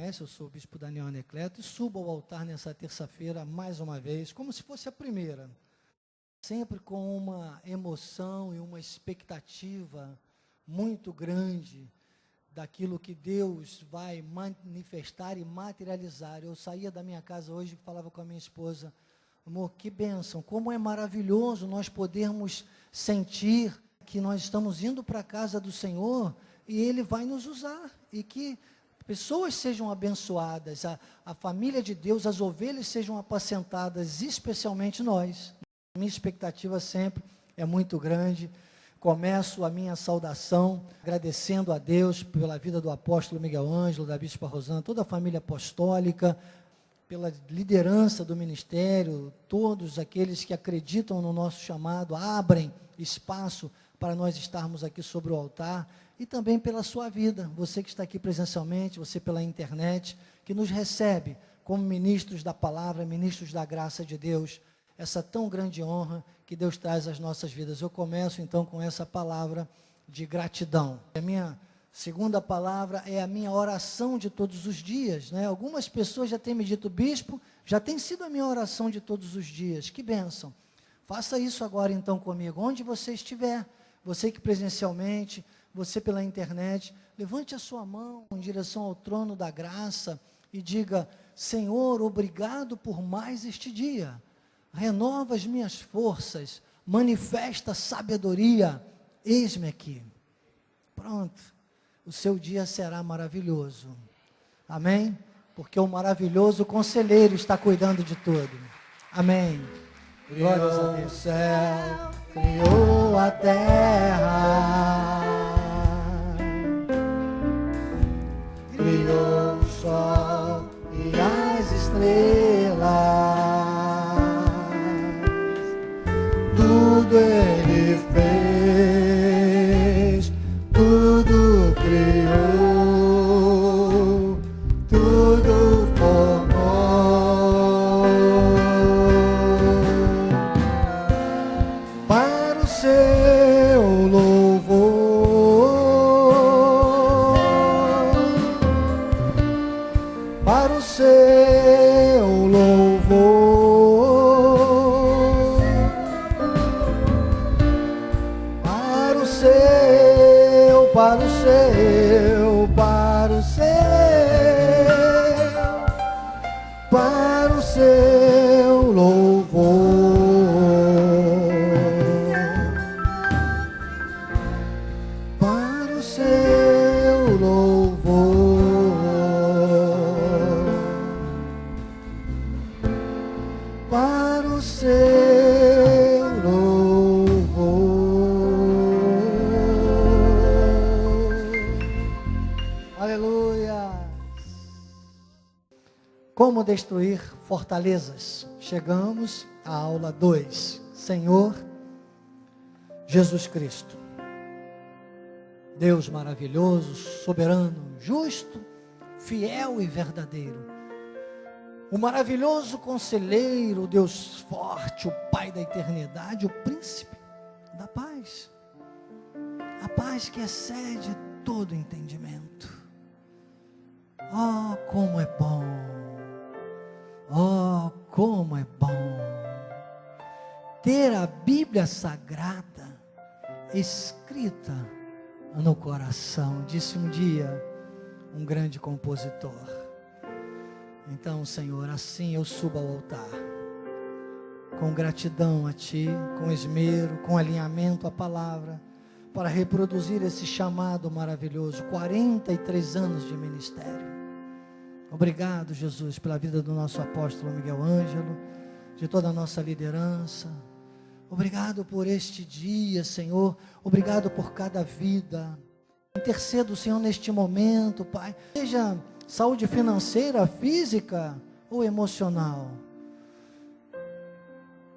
conhece, eu sou o bispo Daniel Anacleto e subo ao altar nessa terça-feira mais uma vez, como se fosse a primeira, sempre com uma emoção e uma expectativa muito grande daquilo que Deus vai manifestar e materializar. Eu saía da minha casa hoje e falava com a minha esposa: amor, que bênção, como é maravilhoso nós podermos sentir que nós estamos indo para a casa do Senhor e Ele vai nos usar, e que pessoas sejam abençoadas, a família de Deus, as ovelhas sejam apacentadas, especialmente nós. Minha expectativa sempre é muito grande. Começo a minha saudação agradecendo a Deus pela vida do apóstolo Miguel Ângelo, da bispa Rosana, toda a família apostólica, pela liderança do ministério, todos aqueles que acreditam no nosso chamado, abrem espaço para nós estarmos aqui sobre o altar, e também pela sua vida, você que está aqui presencialmente, você pela internet, que nos recebe como ministros da palavra, ministros da graça de Deus, essa tão grande honra que Deus traz às nossas vidas. Eu começo então com essa palavra de gratidão. A minha segunda palavra é a minha oração de todos os dias, né? Algumas pessoas já têm me dito: bispo, já tem sido a minha oração de todos os dias. Que bênção. Faça isso agora então comigo, onde você estiver, você que presencialmente, você pela internet, levante a sua mão em direção ao trono da graça e diga: Senhor, obrigado por mais este dia. Renova as minhas forças, manifesta sabedoria, eis-me aqui. Pronto, o seu dia será maravilhoso, amém? Porque o maravilhoso conselheiro está cuidando de tudo, amém? Glórias a Deus. O céu criou a terra, criou o sol e as estrelas, tudo Ele fez, tudo criou, tudo formou, para o seu louvor, para o seu louvor. Para o seu, para o seu, para o seu louvor, para o seu louvor, para o seu louvor. Aleluia! Como destruir fortalezas? Chegamos à aula 2. Senhor Jesus Cristo, Deus maravilhoso, soberano, justo, fiel e verdadeiro, o maravilhoso conselheiro, o Deus forte, o Pai da eternidade, o príncipe da paz, a paz que excede todo entendimento. Oh, como é bom, oh, como é bom ter a Bíblia Sagrada escrita no coração, disse um dia um grande compositor. Então, Senhor, assim eu subo ao altar, com gratidão a Ti, com esmero, com alinhamento à palavra, para reproduzir esse chamado maravilhoso, 43 anos de ministério. Obrigado, Jesus, pela vida do nosso apóstolo Miguel Ângelo, de toda a nossa liderança. Obrigado por este dia, Senhor. Obrigado por cada vida. Intercedo, Senhor, neste momento, Pai. Seja saúde financeira, física ou emocional.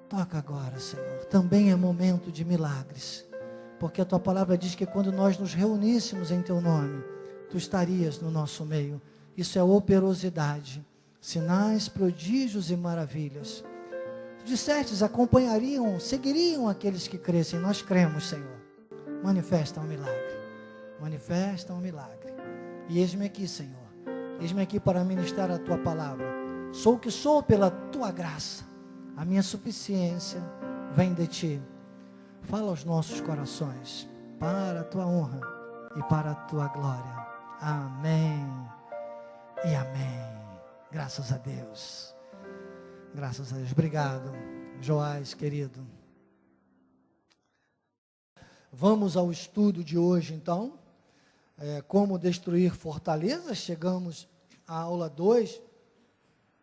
Toca agora, Senhor. Também é momento de milagres. Porque a Tua palavra diz que quando nós nos reuníssemos em Teu nome, Tu estarias no nosso meio. Isso é operosidade, sinais, prodígios e maravilhas. Tu dissestes, acompanhariam, seguiriam aqueles que crescem. Nós cremos, Senhor. Manifesta um milagre. Manifesta um milagre. E eis-me aqui, Senhor, Eis-me aqui para ministrar a tua palavra. Sou o que sou pela tua graça. A minha suficiência vem de ti. Fala aos nossos corações, para a tua honra e para a tua glória. Amém e amém. Graças a Deus. Graças a Deus. Obrigado, Joás, querido. Vamos ao estudo de hoje, então. Como destruir fortalezas. Chegamos à aula 2.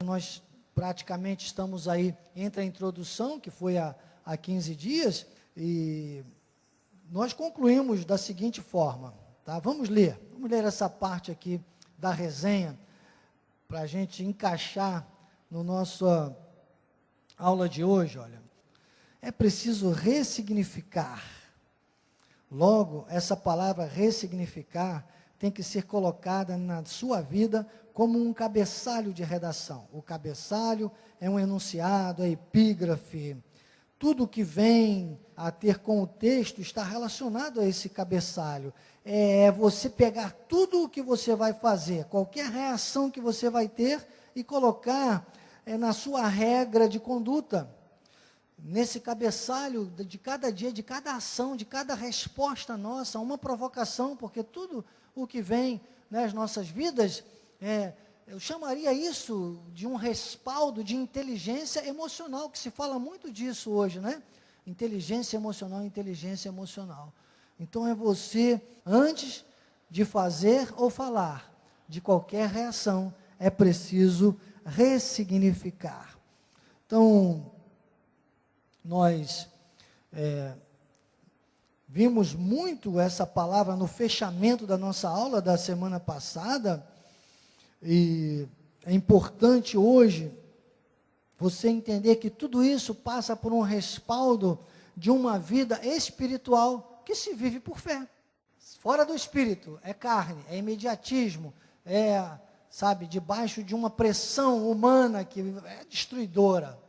Nós praticamente estamos aí entre a introdução, que foi há 15 dias, e nós concluímos da seguinte forma, tá? Vamos ler essa parte aqui da resenha, para a gente encaixar no nossa aula de hoje. Olha, é preciso ressignificar. Logo, essa palavra ressignificar tem que ser colocada na sua vida como um cabeçalho de redação. O cabeçalho é um enunciado, é epígrafe. Tudo que vem a ter com o texto está relacionado a esse cabeçalho. É você pegar tudo o que você vai fazer, qualquer reação que você vai ter e colocar na sua regra de conduta. Nesse cabeçalho de cada dia, de cada ação, de cada resposta nossa, uma provocação, porque tudo o que vem nas nossas vidas, eu chamaria isso de um respaldo de inteligência emocional, que se fala muito disso hoje, né? Inteligência emocional, inteligência emocional. Então é você, antes de fazer ou falar de qualquer reação, é preciso ressignificar. Então, nós vimos muito essa palavra no fechamento da nossa aula da semana passada, e é importante hoje você entender que tudo isso passa por um respaldo de uma vida espiritual que se vive por fé. Fora do espírito, é carne, é imediatismo, debaixo de uma pressão humana que é destruidora,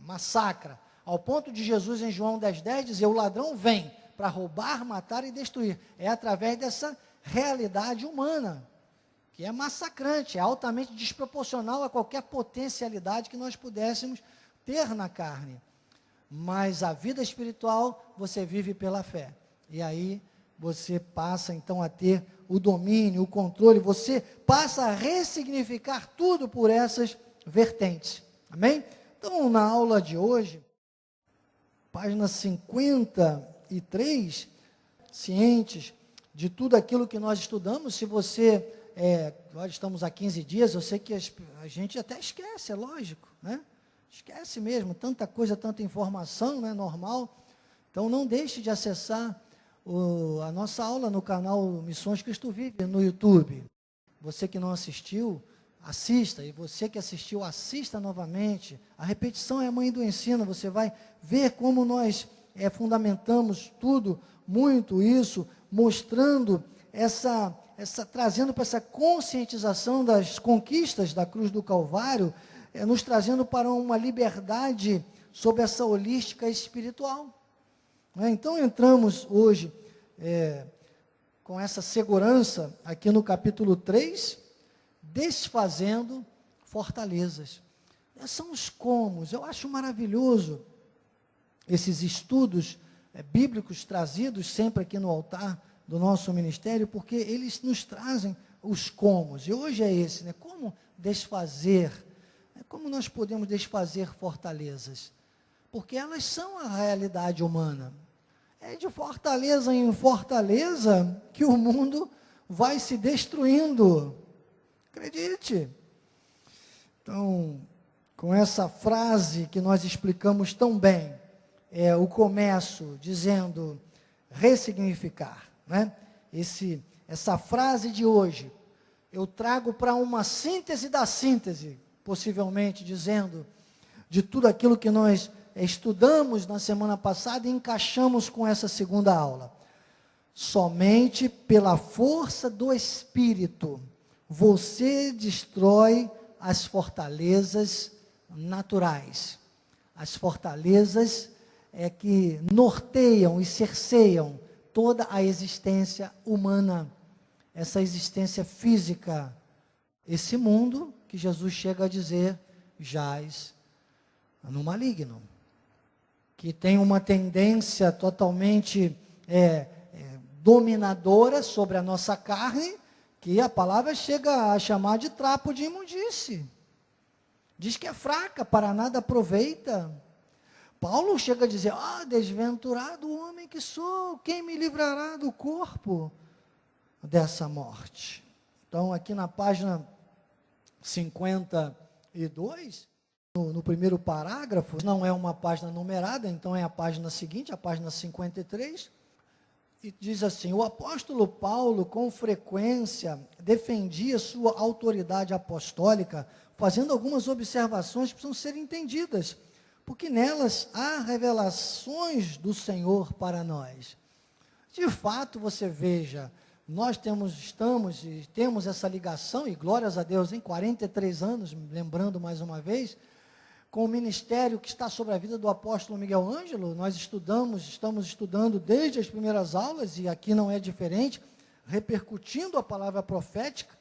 massacra, ao ponto de Jesus em João 10,10 dizer, o ladrão vem para roubar, matar e destruir. É através dessa realidade humana, que é massacrante, é altamente desproporcional a qualquer potencialidade que nós pudéssemos ter na carne. Mas a vida espiritual, você vive pela fé. E aí, você passa então a ter o domínio, o controle, você passa a ressignificar tudo por essas vertentes. Amém? Então, na aula de hoje, página 53, cientes de tudo aquilo que nós estudamos. Se você, nós estamos há 15 dias, eu sei que a gente até esquece, é lógico, né? Esquece mesmo, tanta coisa, tanta informação, né, normal. Então, não deixe de acessar a nossa aula no canal Missões Cristo Vive, no YouTube. Você que não assistiu, assista, e você que assistiu, assista novamente. A repetição é a mãe do ensino, você vai ver como nós fundamentamos tudo, muito isso, mostrando trazendo para essa conscientização das conquistas da cruz do Calvário, nos trazendo para uma liberdade sobre essa holística espiritual. Então, entramos hoje com essa segurança aqui no capítulo 3, desfazendo fortalezas. São os comos. Eu acho maravilhoso esses estudos bíblicos trazidos sempre aqui no altar do nosso ministério, porque eles nos trazem os comos. E hoje é esse, né? Como desfazer, como nós podemos desfazer fortalezas? Porque elas são a realidade humana. É de fortaleza em fortaleza que o mundo vai se destruindo. Acredite. Então, com essa frase que nós explicamos tão bem, o começo dizendo ressignificar, né? Essa frase de hoje, eu trago para uma síntese da síntese, possivelmente dizendo, de tudo aquilo que nós estudamos na semana passada e encaixamos com essa segunda aula. Somente pela força do Espírito, você destrói as fortalezas naturais. As fortalezas que norteiam e cerceiam toda a existência humana, essa existência física, esse mundo que Jesus chega a dizer jaz no maligno, que tem uma tendência totalmente dominadora sobre a nossa carne, que a palavra chega a chamar de trapo de imundície. Diz que é fraca, para nada aproveita. Paulo chega a dizer, desventurado homem que sou, quem me livrará do corpo dessa morte? Então, aqui na página 52, no primeiro parágrafo, não é uma página numerada, então é a página seguinte, a página 53, e diz assim: o apóstolo Paulo, com frequência, defendia sua autoridade apostólica, fazendo algumas observações que precisam ser entendidas, porque nelas há revelações do Senhor para nós. De fato, você veja, nós temos essa ligação, e glórias a Deus, em 43 anos, lembrando mais uma vez, com o ministério que está sobre a vida do apóstolo Miguel Ângelo. Nós estamos estudando desde as primeiras aulas, e aqui não é diferente, repercutindo a palavra profética.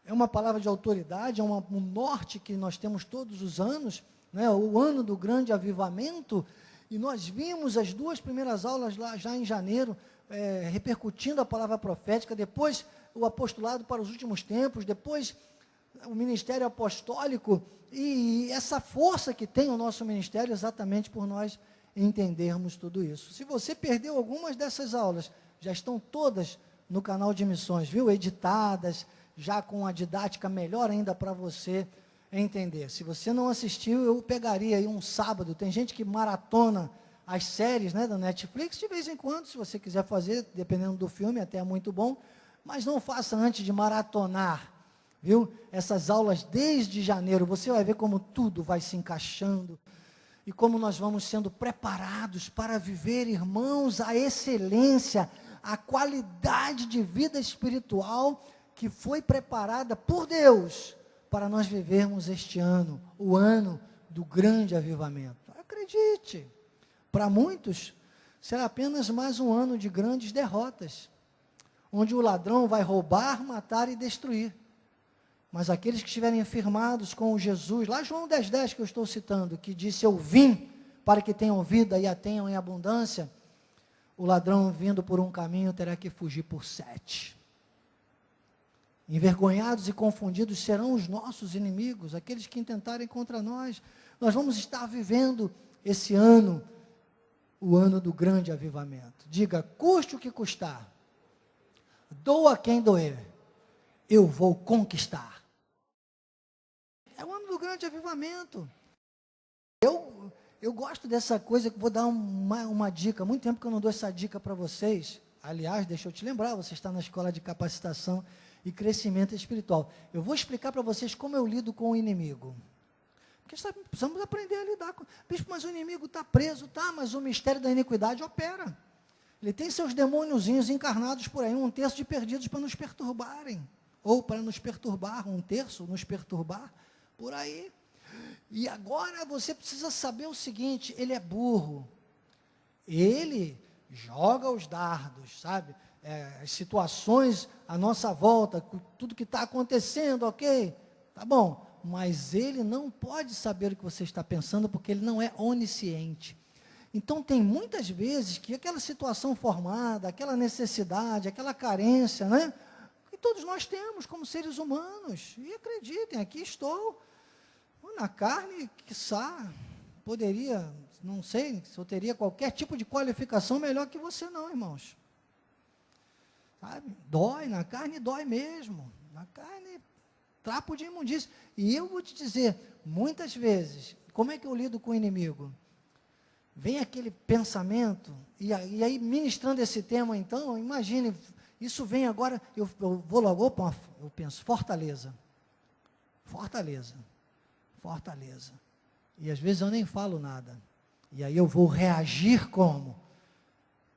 É uma palavra de autoridade, é um norte que nós temos todos os anos, né, o ano do grande avivamento, e nós vimos as 2 primeiras aulas lá já em janeiro, repercutindo a palavra profética, depois o apostolado para os últimos tempos, depois o ministério apostólico, e essa força que tem o nosso ministério exatamente por nós entendermos tudo isso. Se você perdeu algumas dessas aulas, já estão todas no canal de missões, viu? Editadas, já com a didática melhor ainda para você entender. Se você não assistiu, eu pegaria aí um sábado. Tem gente que maratona as séries, né, da Netflix, de vez em quando, se você quiser fazer, dependendo do filme, até é muito bom, mas não faça antes de maratonar, viu? Essas aulas desde janeiro, você vai ver como tudo vai se encaixando, e como nós vamos sendo preparados para viver, irmãos, a excelência, a qualidade de vida espiritual que foi preparada por Deus para nós vivermos este ano, o ano do grande avivamento. Acredite, para muitos será apenas mais um ano de grandes derrotas, onde o ladrão vai roubar, matar e destruir. Mas aqueles que estiverem firmados com Jesus, lá João 10,10 que eu estou citando, que disse: eu vim para que tenham vida e a tenham em abundância, o ladrão vindo por um caminho terá que fugir por 7. Envergonhados e confundidos serão os nossos inimigos, aqueles que intentarem contra nós. Nós vamos estar vivendo esse ano, o ano do grande avivamento. Diga: custe o que custar, doa quem doer, eu vou conquistar. É o ano do grande avivamento. Eu gosto dessa coisa, que vou dar uma dica. Há muito tempo que eu não dou essa dica para vocês. Aliás, deixa eu te lembrar, você está na escola de capacitação e crescimento espiritual. Eu vou explicar para vocês como eu lido com o inimigo. Porque precisamos aprender a lidar com... Bispo, mas o inimigo está preso, mas o mistério da iniquidade opera. Ele tem seus demôniozinhos encarnados por aí, 1/3 de perdidos para nos perturbarem. Ou para nos perturbar, 1/3 nos perturbar, por aí. E agora você precisa saber o seguinte: ele é burro. Ele joga os dardos, sabe? As situações à nossa volta, tudo que está acontecendo, ok? Tá bom. Mas ele não pode saber o que você está pensando, porque ele não é onisciente. Então, tem muitas vezes que aquela situação formada, aquela necessidade, aquela carência, né? Que todos nós temos como seres humanos. E acreditem, aqui estou, na carne, quiçá, poderia, não sei, se eu teria qualquer tipo de qualificação melhor que você não, irmãos. Sabe? Dói, na carne dói mesmo. Na carne, trapo de imundície. E eu vou te dizer, muitas vezes, como é que eu lido com o inimigo? Vem aquele pensamento, e aí ministrando esse tema, então, imagine, isso vem agora, eu vou logo, eu penso, fortaleza. E às vezes eu nem falo nada. E aí eu vou reagir como?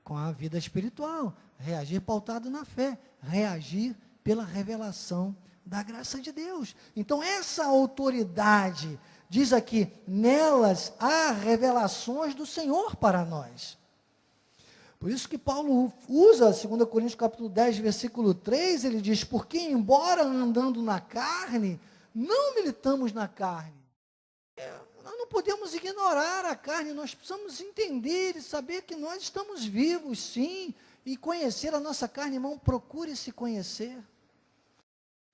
Com a vida espiritual, reagir pautado na fé, reagir pela revelação da graça de Deus. Então essa autoridade, diz aqui, nelas há revelações do Senhor para nós. Por isso que Paulo usa, 2 Coríntios capítulo 10, versículo 3, ele diz, porque embora andando na carne, não militamos na carne. Nós não podemos ignorar a carne, nós precisamos entender e saber que nós estamos vivos, sim, e conhecer a nossa carne, irmão, procure se conhecer.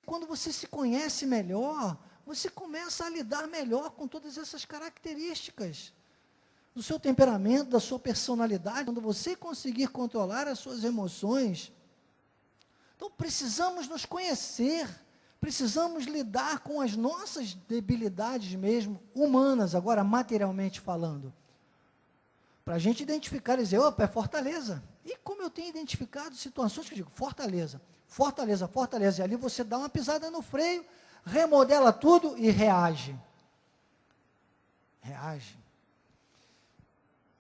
Quando você se conhece melhor, você começa a lidar melhor com todas essas características do seu temperamento, da sua personalidade, quando você conseguir controlar as suas emoções. Então, precisamos nos conhecer, precisamos lidar com as nossas debilidades mesmo, humanas, agora materialmente falando, para a gente identificar e dizer, opa, é fortaleza. E como eu tenho identificado situações que eu digo, fortaleza, fortaleza, fortaleza, e ali você dá uma pisada no freio, remodela tudo e reage. Reage.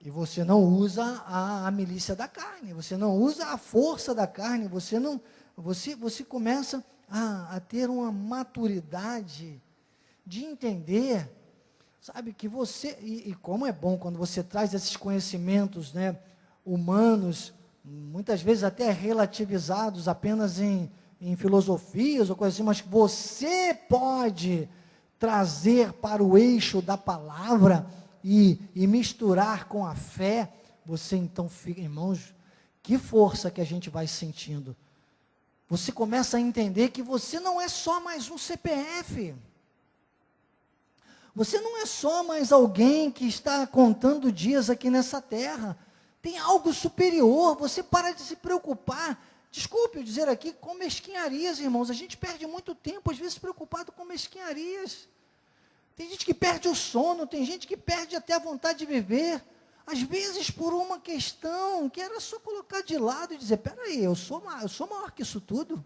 E você não usa a milícia da carne, você não usa a força da carne, você começa a ter uma maturidade de entender, sabe, que você, e como é bom quando você traz esses conhecimentos, né, humanos, muitas vezes até relativizados apenas em filosofias ou coisas assim, mas que você pode trazer para o eixo da palavra e misturar com a fé, você então fica, irmãos, que força que a gente vai sentindo. Você começa a entender que você não é só mais um CPF. Você não é só mais alguém que está contando dias aqui nessa terra. Tem algo superior, você para de se preocupar. Desculpe eu dizer aqui, com mesquinharias, irmãos. A gente perde muito tempo, às vezes, preocupado com mesquinharias. Tem gente que perde o sono, tem gente que perde até a vontade de viver, às vezes por uma questão que era só colocar de lado e dizer, peraí, eu sou maior que isso tudo,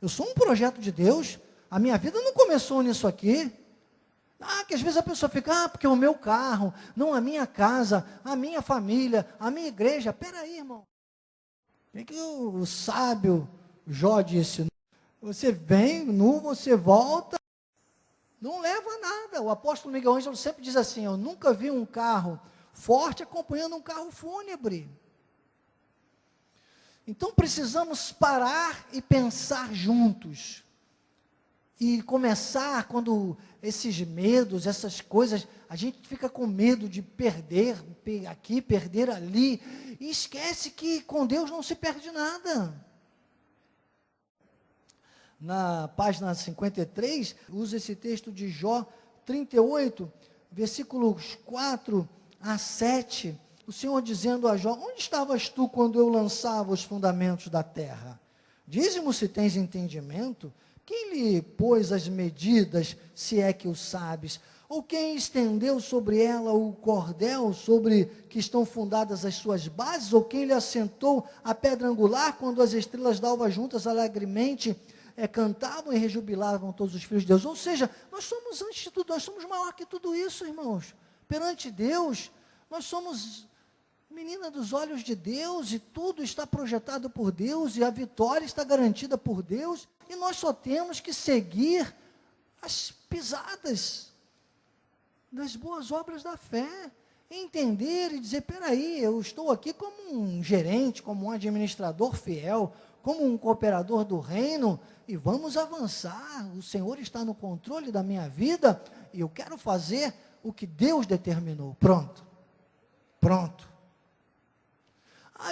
eu sou um projeto de Deus, a minha vida não começou nisso aqui. Que às vezes a pessoa fica, porque o meu carro, não a minha casa, a minha família, a minha igreja, peraí, irmão, é que o sábio Jó disse, você vem, você volta, não leva nada. O apóstolo Miguel Ângelo sempre diz assim, eu nunca vi um carro forte acompanhando um carro fúnebre. Então precisamos parar e pensar juntos. E começar, quando esses medos, essas coisas, a gente fica com medo de perder aqui, perder ali, e esquece que com Deus não se perde nada. Na página 53, usa esse texto de Jó 38, versículos 4 a 7, o Senhor dizendo a Jó, onde estavas tu quando eu lançava os fundamentos da terra? Dize-me se tens entendimento, quem lhe pôs as medidas, se é que o sabes? Ou quem estendeu sobre ela o cordel, sobre que estão fundadas as suas bases? Ou quem lhe assentou a pedra angular, quando as estrelas d'alva juntas alegremente cantavam e rejubilavam todos os filhos de Deus? Ou seja, nós somos, antes de tudo, nós somos maior que tudo isso, irmãos. Perante Deus, nós somos menina dos olhos de Deus, e tudo está projetado por Deus, e a vitória está garantida por Deus, e nós só temos que seguir as pisadas das boas obras da fé, entender e dizer, peraí, eu estou aqui como um gerente, como um administrador fiel, como um cooperador do reino, e vamos avançar, o Senhor está no controle da minha vida, e eu quero fazer o que Deus determinou. Pronto.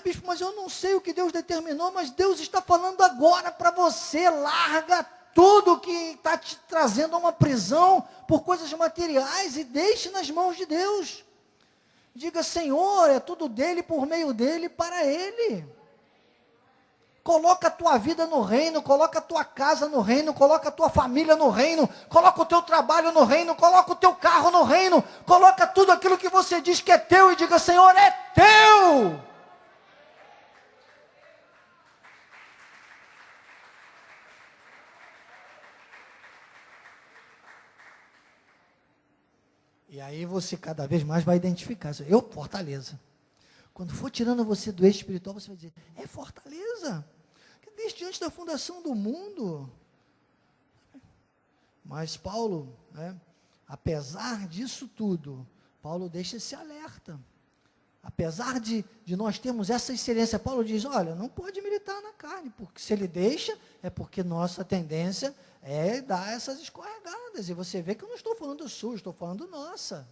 Bispo, mas eu não sei o que Deus determinou, mas Deus está falando agora para você, larga tudo que está te trazendo a uma prisão por coisas materiais e deixe nas mãos de Deus. Diga, Senhor, é tudo dele, por meio dele, para ele. Coloca a tua vida no reino, coloca a tua casa no reino, coloca a tua família no reino, coloca o teu trabalho no reino, coloca o teu carro no reino, coloca tudo aquilo que você diz que é teu e diga, Senhor, é teu. E aí você cada vez mais vai identificar, fortaleza. Quando for tirando você do eixo espiritual, você vai dizer, é fortaleza. Desde antes da fundação do mundo. Mas Paulo, apesar disso tudo, Paulo deixa esse alerta. Apesar de nós termos essa excelência, Paulo diz, olha, não pode militar na carne, porque se ele deixa, é porque nossa tendência é dar essas escorregadas. E você vê que eu não estou falando sujo, estou falando nossa.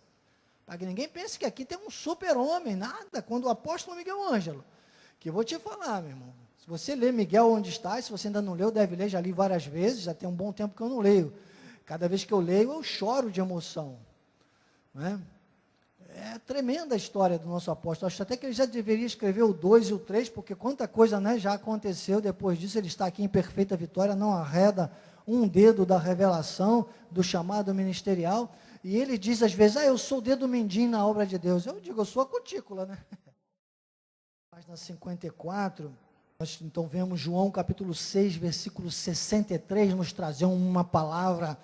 Para que ninguém pense que aqui tem um super-homem, nada. Quando o apóstolo Miguel Ângelo, que eu vou te falar, meu irmão, se você lê Miguel Onde Está, se você ainda não leu, deve ler, já li várias vezes, já tem um bom tempo que eu não leio. Cada vez que eu leio, eu choro de emoção. Não é? É tremenda a história do nosso apóstolo. Acho até que ele já deveria escrever o 2 e o 3, porque quanta coisa, né, já aconteceu. Depois disso, ele está aqui em perfeita vitória, não arreda um dedo da revelação, do chamado ministerial. E ele diz às vezes, eu sou o dedo mindinho na obra de Deus. Eu digo, eu sou a cutícula, né? Página 54, nós então vemos João capítulo 6, versículo 63, nos trazer uma palavra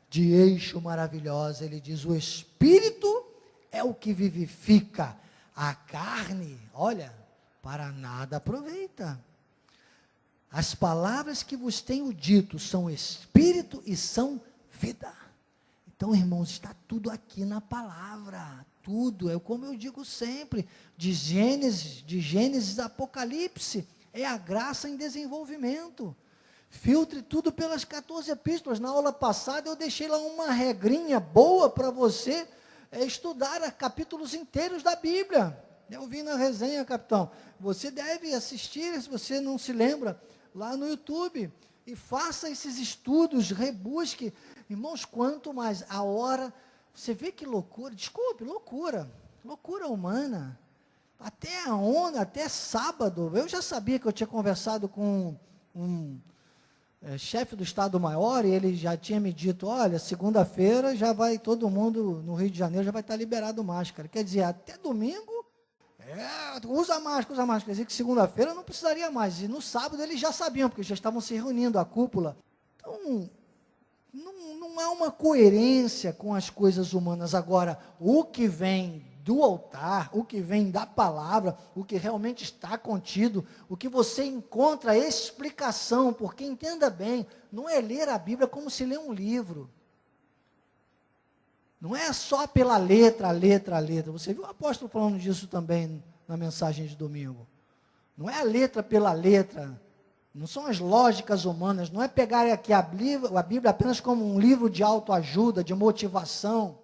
de eixo maravilhosa. Ele diz, o Espírito é o que vivifica, a carne, olha, para nada aproveita. As palavras que vos tenho dito são Espírito e são vida. Então, irmãos, está tudo aqui na palavra, tudo, é como eu digo sempre, de Gênesis a Apocalipse, é a graça em desenvolvimento. Filtre tudo pelas 14 epístolas. Na aula passada eu deixei lá uma regrinha boa para você estudar capítulos inteiros da Bíblia. Eu vi na resenha, capitão, você deve assistir, se você não se lembra, lá no YouTube, e faça esses estudos, rebusque. Irmãos, quanto mais a hora, você vê que loucura, desculpe, loucura humana, até sábado, eu já sabia que eu tinha conversado com um chefe do Estado-Maior, e ele já tinha me dito, olha, segunda-feira já vai todo mundo no Rio de Janeiro, já vai estar liberado máscara, quer dizer, até domingo, usa máscara, quer dizer que segunda-feira não precisaria mais, e no sábado eles já sabiam, porque já estavam se reunindo, a cúpula. Então, não há uma coerência com as coisas humanas. Agora, o que vem do altar, o que vem da palavra, o que realmente está contido, o que você encontra explicação, porque entenda bem, não é ler a Bíblia como se lê um livro. Não é só pela letra, a letra. Você viu o apóstolo falando disso também na mensagem de domingo. Não é a letra pela letra, não são as lógicas humanas, não é pegar aqui a Bíblia apenas como um livro de autoajuda, de motivação.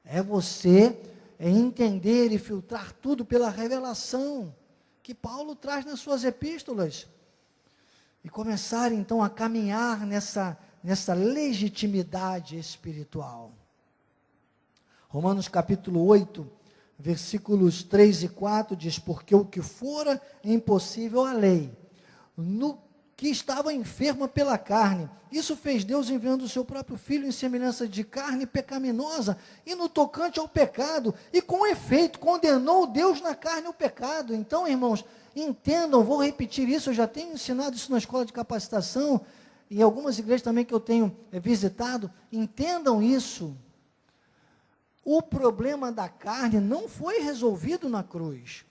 É você entender e filtrar tudo pela revelação que Paulo traz nas suas epístolas. E começar então a caminhar nessa legitimidade espiritual. Romanos capítulo 8, versículos 3 e 4 diz, porque o que fora impossível à lei, no que estava enferma pela carne, isso fez Deus enviando o seu próprio Filho em semelhança de carne pecaminosa, e no tocante ao pecado, e com efeito condenou Deus na carne o pecado. Então, irmãos, entendam, vou repetir isso, eu já tenho ensinado isso na escola de capacitação, e algumas igrejas também que eu tenho visitado, entendam isso. O problema da carne não foi resolvido na cruz.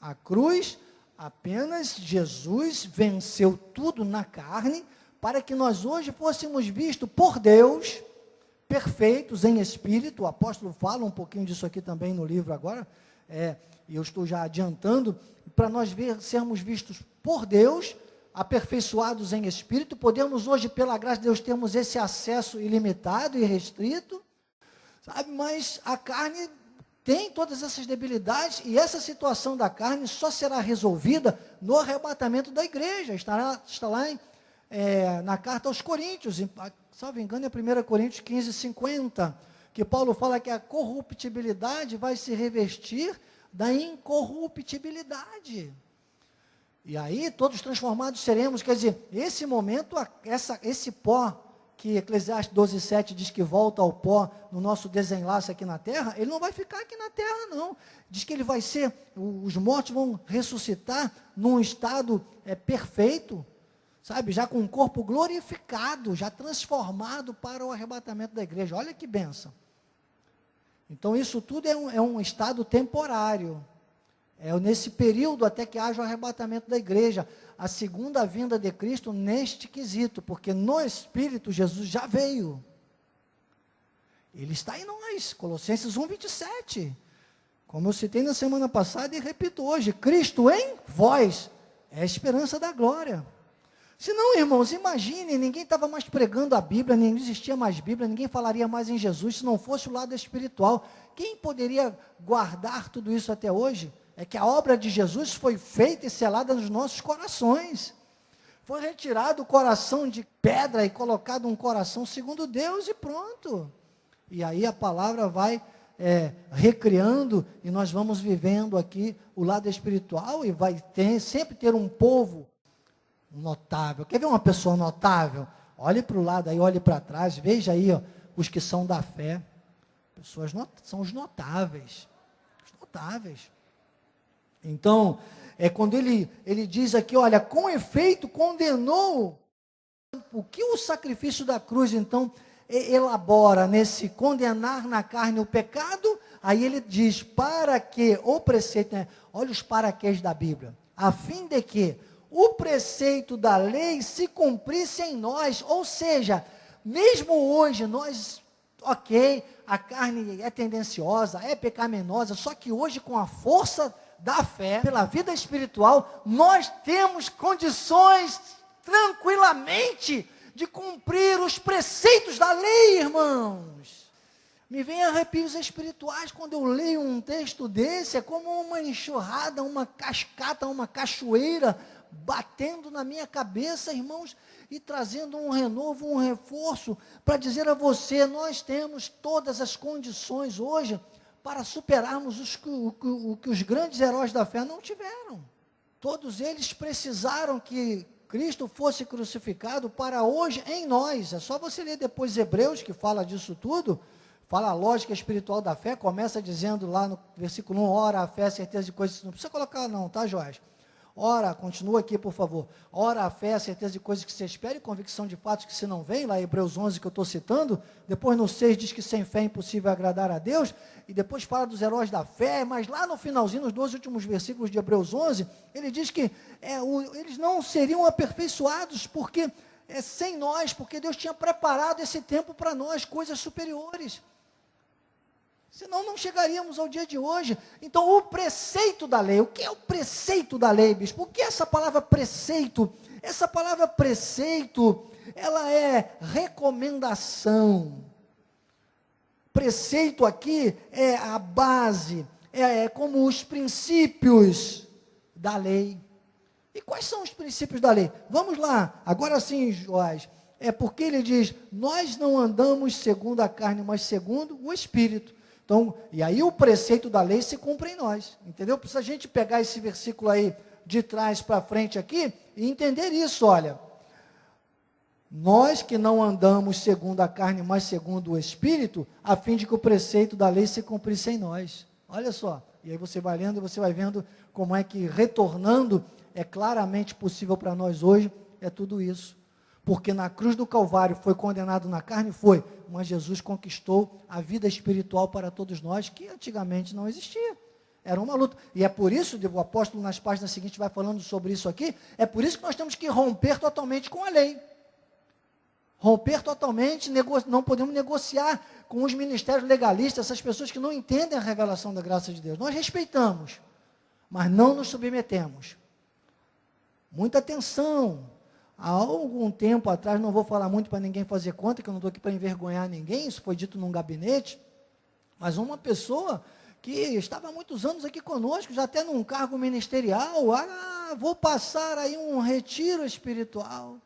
A cruz, apenas Jesus venceu tudo na carne, para que nós hoje fôssemos vistos por Deus, perfeitos em espírito. O apóstolo fala um pouquinho disso aqui também no livro agora, e eu estou já adiantando, para nós sermos vistos por Deus, aperfeiçoados em espírito. Podemos hoje, pela graça de Deus, termos esse acesso ilimitado e restrito, sabe? Mas a carne tem todas essas debilidades, e essa situação da carne só será resolvida no arrebatamento da igreja. Está lá na carta aos Coríntios, salvo engano é 1 Coríntios 15, 50, que Paulo fala que a corruptibilidade vai se revestir da incorruptibilidade. E aí todos transformados seremos, quer dizer, esse momento, esse pó, que Eclesiastes 12:7 diz que volta ao pó no nosso desenlace aqui na terra, ele não vai ficar aqui na terra, não. Diz que ele vai ser, os mortos vão ressuscitar num estado perfeito, sabe, já com um corpo glorificado, já transformado para o arrebatamento da igreja. Olha que bênção. Então isso tudo é um estado temporário. É nesse período até que haja o arrebatamento da igreja, a segunda vinda de Cristo neste quesito, porque no Espírito Jesus já veio. Ele está em nós, Colossenses 1:27. Como eu citei na semana passada e repito hoje, Cristo em vós é a esperança da glória. Se não, irmãos, imaginem, ninguém estava mais pregando a Bíblia, não existia mais Bíblia, ninguém falaria mais em Jesus, se não fosse o lado espiritual. Quem poderia guardar tudo isso até hoje? É que a obra de Jesus foi feita e selada nos nossos corações. Foi retirado o coração de pedra e colocado um coração segundo Deus e pronto. E aí a palavra vai recriando e nós vamos vivendo aqui o lado espiritual e vai sempre ter um povo notável. Quer ver uma pessoa notável? Olhe para o lado aí, olhe para trás, veja aí os que são da fé. Pessoas são os notáveis. Os notáveis. Então, quando ele diz aqui, olha, com efeito condenou. O que o sacrifício da cruz, então, elabora nesse condenar na carne o pecado? Aí ele diz, para que o preceito, olha os paraquês da Bíblia, a fim de que o preceito da lei se cumprisse em nós, ou seja, mesmo hoje nós, ok, a carne é tendenciosa, é pecaminosa, só que hoje com a força da fé, pela vida espiritual, nós temos condições tranquilamente de cumprir os preceitos da lei, irmãos. Me vem arrepios espirituais quando eu leio um texto desse, é como uma enxurrada, uma cascata, uma cachoeira, batendo na minha cabeça, irmãos, e trazendo um renovo, um reforço, para dizer a você, nós temos todas as condições hoje, para superarmos o que os grandes heróis da fé não tiveram. Todos eles precisaram que Cristo fosse crucificado para hoje em nós. É só você ler depois Hebreus, que fala disso tudo, fala a lógica espiritual da fé, começa dizendo lá no versículo 1, ora a fé, certeza de coisas, não precisa colocar não, tá, Joás? Ora, continua aqui, por favor. Ora, a fé, a certeza de coisas que se espera e convicção de fatos que se não vêem, lá em Hebreus 11 que eu estou citando, depois no 6 diz que sem fé é impossível agradar a Deus, e depois fala dos heróis da fé, mas lá no finalzinho, nos 12 últimos versículos de Hebreus 11, ele diz que eles não seriam aperfeiçoados, porque sem nós, porque Deus tinha preparado esse tempo para nós, coisas superiores. Senão não chegaríamos ao dia de hoje. Então o preceito da lei, o que é o preceito da lei, bispo? O que é essa palavra preceito? Essa palavra preceito, ela é recomendação. Preceito aqui é a base, é como os princípios da lei. E quais são os princípios da lei? Vamos lá, agora sim, Joás. É porque ele diz, nós não andamos segundo a carne, mas segundo o Espírito. Então, e aí o preceito da lei se cumpre em nós, entendeu? Precisa a gente pegar esse versículo aí de trás para frente aqui e entender isso, olha. Nós que não andamos segundo a carne, mas segundo o Espírito, a fim de que o preceito da lei se cumprisse em nós. Olha só, e aí você vai lendo e você vai vendo como é que retornando é claramente possível para nós hoje, é tudo isso. Porque na cruz do Calvário foi condenado na carne, foi, mas Jesus conquistou a vida espiritual para todos nós, que antigamente não existia. Era uma luta. E é por isso, o apóstolo nas páginas seguintes vai falando sobre isso aqui, é por isso que nós temos que romper totalmente com a lei. Romper totalmente, não podemos negociar com os ministérios legalistas, essas pessoas que não entendem a revelação da graça de Deus. Nós respeitamos, mas não nos submetemos. Muita atenção. Há algum tempo atrás, não vou falar muito para ninguém fazer conta, que eu não estou aqui para envergonhar ninguém, isso foi dito num gabinete, mas uma pessoa que estava há muitos anos aqui conosco, já até num cargo ministerial, vou passar aí um retiro espiritual.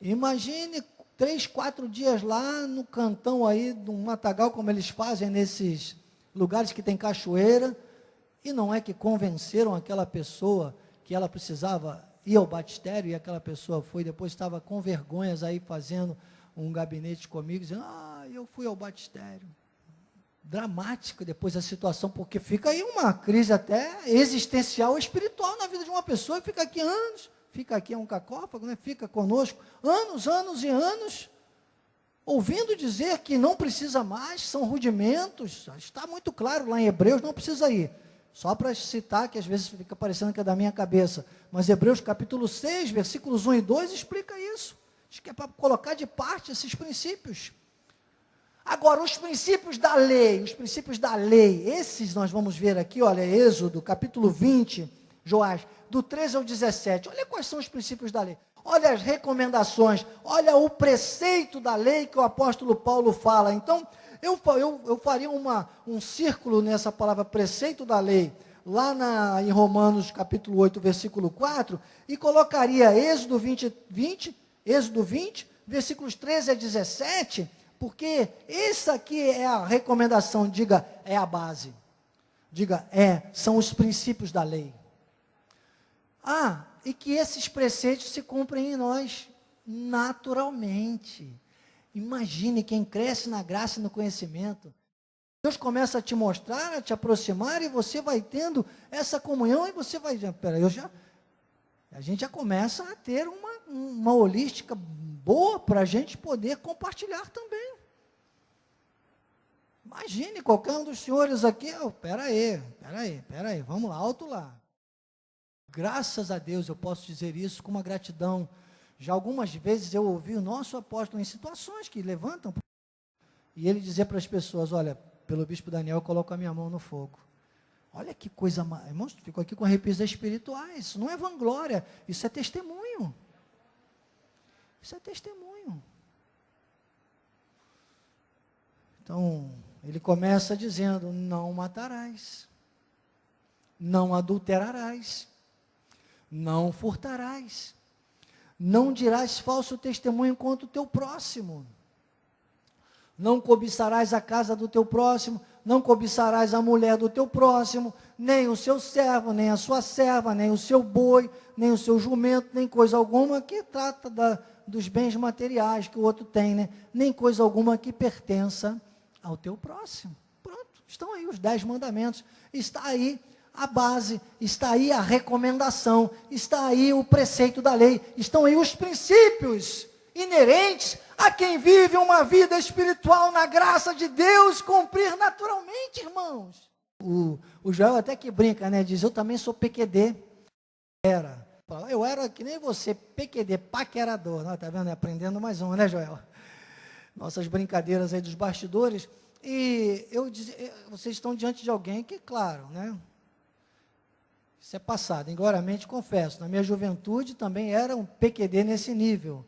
Imagine 3, 4 dias lá no cantão aí, no matagal, como eles fazem nesses lugares que tem cachoeira, e não é que convenceram aquela pessoa que ela precisava ir ao batistério, e aquela pessoa foi, depois estava com vergonhas aí fazendo um gabinete comigo, dizendo, eu fui ao batistério. Dramática depois a situação, porque fica aí uma crise até existencial, espiritual na vida de uma pessoa, e fica aqui anos, fica aqui um cacófago, né? Fica conosco anos e anos, ouvindo dizer que não precisa mais, são rudimentos, está muito claro lá em Hebreus, não precisa ir. Só para citar, que às vezes fica parecendo que é da minha cabeça, mas Hebreus capítulo 6, versículos 1 e 2, explica isso. Diz que é para colocar de parte esses princípios. Agora, os princípios da lei, esses nós vamos ver aqui, olha, Êxodo, capítulo 20, Joás, do 13 ao 17, olha quais são os princípios da lei, olha as recomendações, olha o preceito da lei que o apóstolo Paulo fala. Então, eu faria um círculo nessa palavra preceito da lei, lá em Romanos capítulo 8, versículo 4, e colocaria Êxodo 20, versículos 13 a 17, porque essa aqui é a recomendação, diga, é a base. Diga, são os princípios da lei. E que esses preceitos se cumprem em nós naturalmente. Imagine quem cresce na graça e no conhecimento. Deus começa a te mostrar, a te aproximar, e você vai tendo essa comunhão, e você vai dizendo, a gente já começa a ter uma holística boa para a gente poder compartilhar também. Imagine qualquer um dos senhores aqui, peraí, vamos lá, alto lá. Graças a Deus eu posso dizer isso com uma gratidão. Já algumas vezes eu ouvi o nosso apóstolo em situações que levantam, e ele dizia para as pessoas, olha, pelo bispo Daniel eu coloco a minha mão no fogo. Olha que coisa, irmãos, ficou aqui com arrepios espirituais. Isso não é vanglória, isso é testemunho. Isso é testemunho. Então, ele começa dizendo, não matarás, não adulterarás, não furtarás, não dirás falso testemunho contra o teu próximo, não cobiçarás a casa do teu próximo, não cobiçarás a mulher do teu próximo, nem o seu servo, nem a sua serva, nem o seu boi, nem o seu jumento, nem coisa alguma que trata dos bens materiais que o outro tem, né? Nem coisa alguma que pertença ao teu próximo. Pronto, estão aí os 10 mandamentos, está aí a base, está aí a recomendação, está aí o preceito da lei, estão aí os princípios inerentes a quem vive uma vida espiritual na graça de Deus, cumprir naturalmente, irmãos. O Joel até que brinca, né? Diz, eu também sou PQD. Eu era que nem você, PQD, paquerador. Tá vendo? Aprendendo mais um, né, Joel? Nossas brincadeiras aí dos bastidores. E vocês estão diante de alguém que, claro, né? Isso é passado. Ingloriamente confesso, na minha juventude também era um PQD nesse nível.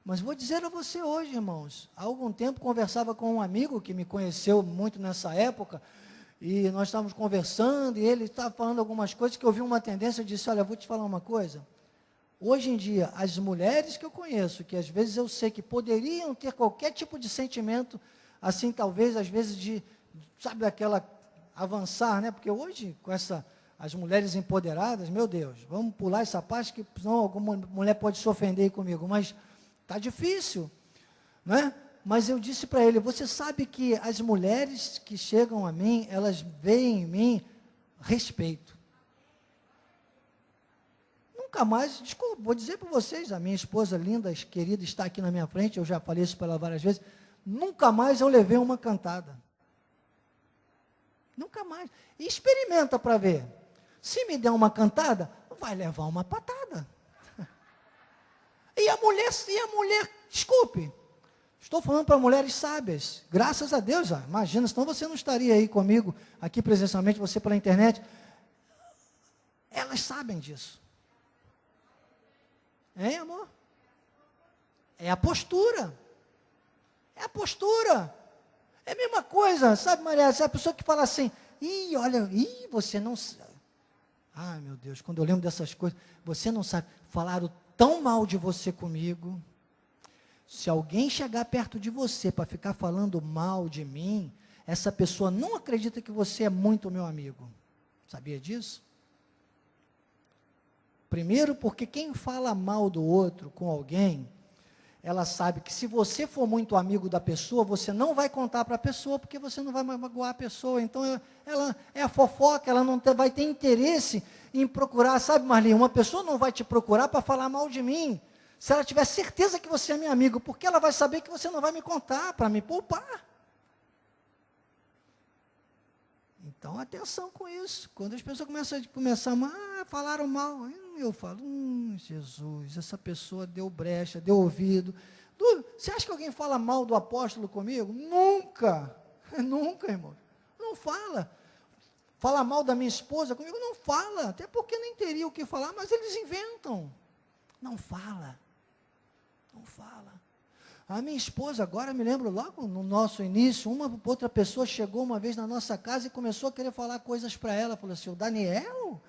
Mas vou dizer a você hoje, irmãos, há algum tempo conversava com um amigo que me conheceu muito nessa época, e nós estávamos conversando, e ele estava falando algumas coisas que eu vi uma tendência, eu disse, olha, vou te falar uma coisa, hoje em dia, as mulheres que eu conheço, que às vezes eu sei que poderiam ter qualquer tipo de sentimento, assim, talvez, às vezes sabe, aquela, avançar, né, porque hoje, com as mulheres empoderadas, meu Deus, vamos pular essa parte, que senão alguma mulher pode se ofender comigo, mas está difícil, né? Mas eu disse para ele, você sabe que as mulheres que chegam a mim, elas veem em mim respeito. Nunca mais, desculpa, vou dizer para vocês, a minha esposa linda, querida, está aqui na minha frente, eu já falei isso para ela várias vezes, nunca mais eu levei uma cantada. Nunca mais. E experimenta para ver. Se me der uma cantada, vai levar uma patada. E a mulher, desculpe, estou falando para mulheres sábias, graças a Deus, imagina, senão você não estaria aí comigo, aqui presencialmente, você pela internet, elas sabem disso. Hein, amor? É a postura, é a mesma coisa, sabe, Maria, essa a pessoa que fala assim, você não sabe, meu Deus, quando eu lembro dessas coisas, você não sabe, falaram tão mal de você comigo, se alguém chegar perto de você para ficar falando mal de mim, essa pessoa não acredita que você é muito meu amigo. Sabia disso? Primeiro, porque quem fala mal do outro com alguém, ela sabe que se você for muito amigo da pessoa, você não vai contar para a pessoa, porque você não vai magoar a pessoa. Então, ela é a fofoca, ela não vai ter interesse em procurar, sabe, Marli, uma pessoa não vai te procurar para falar mal de mim, se ela tiver certeza que você é meu amigo, porque ela vai saber que você não vai me contar, para me poupar. Então, atenção com isso. Quando as pessoas falaram mal, eu falo, Jesus, essa pessoa deu brecha, deu ouvido, Você acha que alguém fala mal do apóstolo comigo? Nunca, nunca, irmão. Não fala. Fala mal da minha esposa comigo? Não fala, até porque nem teria o que falar, mas eles inventam. Não fala. Não fala. A minha esposa, agora me lembro logo no nosso início, uma outra pessoa chegou uma vez na nossa casa e começou a querer falar coisas para ela. Falou assim: o Daniel,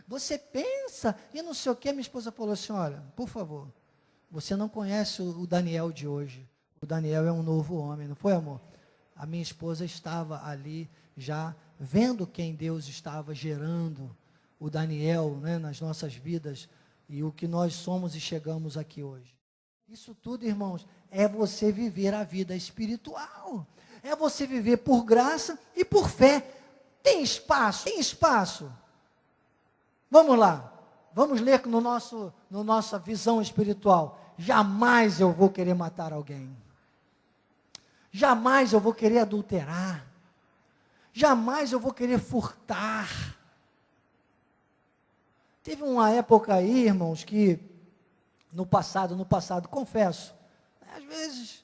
você pensa, e não sei o que. Minha esposa falou assim: olha, por favor, você não conhece o Daniel de hoje. O Daniel é um novo homem, não foi, amor? A minha esposa estava ali já vendo quem Deus estava gerando, o Daniel, né, nas nossas vidas, e o que nós somos e chegamos aqui hoje. Isso tudo, irmãos, é você viver a vida espiritual. É você viver por graça e por fé. Tem espaço? Tem espaço. Vamos lá. Vamos ler no nossa visão espiritual. Jamais eu vou querer matar alguém. Jamais eu vou querer adulterar. Jamais eu vou querer furtar. Teve uma época aí, irmãos, que no passado, confesso, às vezes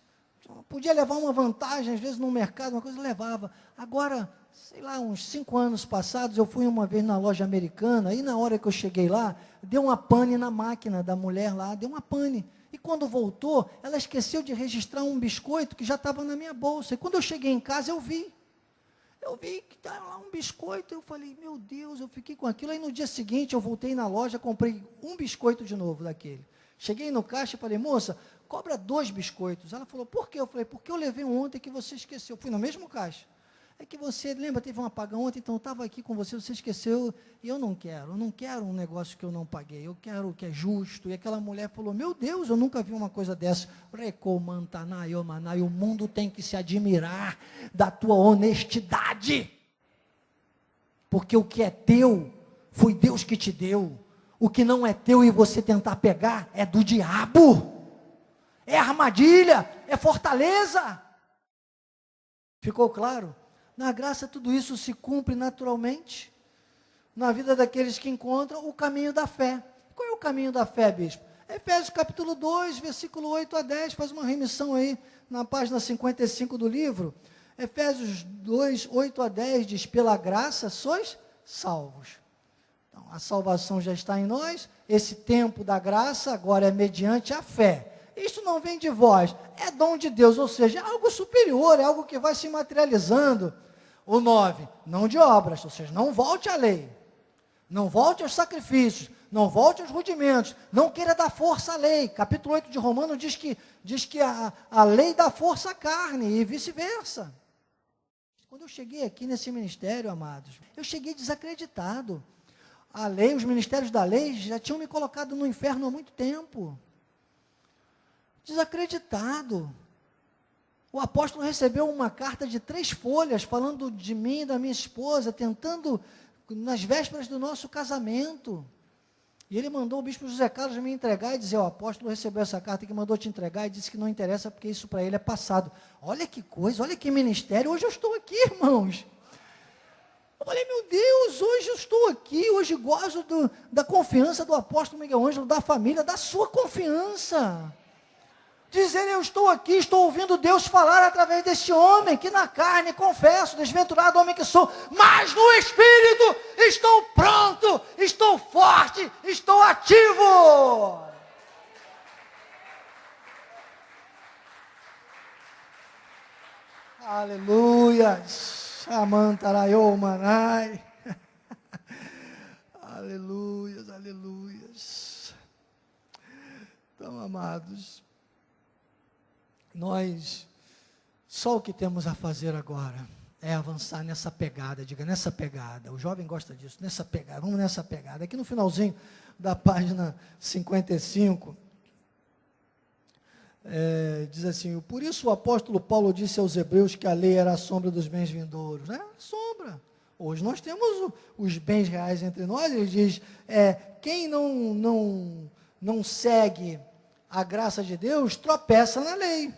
podia levar uma vantagem, às vezes no mercado, uma coisa levava. Agora, sei lá, uns 5 anos passados, eu fui uma vez na loja americana, e na hora que eu cheguei lá, deu uma pane na máquina da mulher lá, deu uma pane. E quando voltou, ela esqueceu de registrar um biscoito que já estava na minha bolsa. E quando eu cheguei em casa, eu vi que estava lá um biscoito, eu falei, meu Deus, eu fiquei com aquilo. Aí no dia seguinte, eu voltei na loja, comprei um biscoito de novo daquele. Cheguei no caixa e falei, moça, cobra 2 biscoitos. Ela falou, por quê? Eu falei, porque eu levei ontem que você esqueceu. Fui no mesmo caixa. É que você, lembra, teve um apagão ontem, então eu estava aqui com você, você esqueceu, e eu não quero um negócio que eu não paguei, eu quero o que é justo. E aquela mulher falou, meu Deus, eu nunca vi uma coisa dessa. O mundo tem que se admirar da tua honestidade, porque o que é teu, foi Deus que te deu. O que não é teu e você tentar pegar, é do diabo, é armadilha, é fortaleza. Ficou claro? Na graça, tudo isso se cumpre naturalmente, na vida daqueles que encontram o caminho da fé. Qual é o caminho da fé, bispo? Efésios capítulo 2, versículo 8 a 10, faz uma remissão aí, na página 55 do livro. Efésios 2, 8 a 10, diz, pela graça sois salvos. Então, a salvação já está em nós, esse tempo da graça agora é mediante a fé. Isso não vem de vós, é dom de Deus, ou seja, é algo superior, é algo que vai se materializando. O 9, não de obras, ou seja, não volte à lei, não volte aos sacrifícios, não volte aos rudimentos, não queira dar força à lei. Capítulo 8 de Romanos diz que a lei dá força à carne e vice-versa. Quando eu cheguei aqui nesse ministério, amados, eu cheguei desacreditado. A lei, os ministérios da lei já tinham me colocado no inferno há muito tempo. Desacreditado. O apóstolo recebeu uma carta de 3 folhas, falando de mim e da minha esposa, tentando, nas vésperas do nosso casamento. E ele mandou o bispo José Carlos me entregar e dizer, o apóstolo recebeu essa carta que mandou te entregar e disse que não interessa porque isso para ele é passado. Olha que coisa, olha que ministério, hoje eu estou aqui, irmãos. Eu falei, meu Deus, hoje eu estou aqui, hoje gozo da confiança do apóstolo Miguel Ângelo, da família, da sua confiança. Dizer, eu estou aqui, estou ouvindo Deus falar através desse homem, que na carne, confesso, desventurado homem que sou, mas no Espírito estou pronto, estou forte, estou ativo. Aleluia. Shamantarayô manai. Aleluias, aleluias. Então, amados, nós, só o que temos a fazer agora é avançar nessa pegada, diga, nessa pegada, o jovem gosta disso, nessa pegada, vamos nessa pegada. Aqui no finalzinho da página 55, diz assim, por isso o apóstolo Paulo disse aos hebreus que a lei era a sombra dos bens vindouros, né? Sombra. Hoje nós temos os bens reais entre nós, ele diz, quem não segue a graça de Deus, tropeça na lei.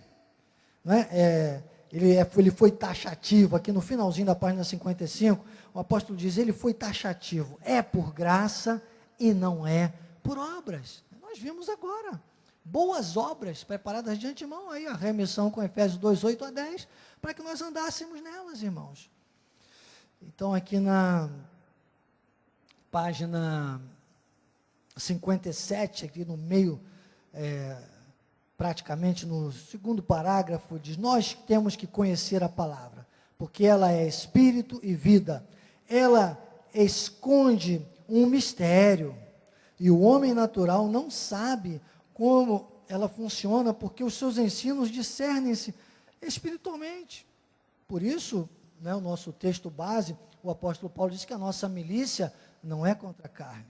Né? Ele foi taxativo, aqui no finalzinho da página 55, o apóstolo diz, ele foi taxativo, é por graça e não é por obras. Nós vimos agora, boas obras preparadas de antemão, aí a remissão com Efésios 2, 8 a 10, para que nós andássemos nelas, irmãos. Então, aqui na página 57, aqui no meio, praticamente no segundo parágrafo, diz: nós temos que conhecer a palavra, porque ela é espírito e vida. Ela esconde um mistério, e o homem natural não sabe como ela funciona, porque os seus ensinos discernem-se espiritualmente. Por isso, né, o nosso texto base, o apóstolo Paulo diz que a nossa milícia não é contra a carne.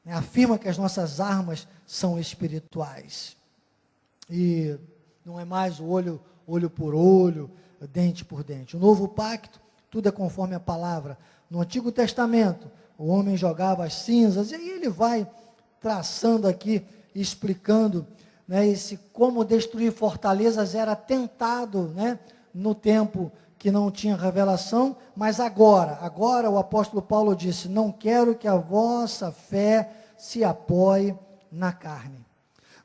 Afirma que as nossas armas são espirituais. E não é mais o olho por olho, dente por dente. O novo pacto, tudo é conforme a palavra. No Antigo Testamento, o homem jogava as cinzas, e aí ele vai traçando aqui, explicando, né, como destruir fortalezas era tentado, né, no tempo que não tinha revelação, mas agora o apóstolo Paulo disse: não quero que a vossa fé se apoie na carne.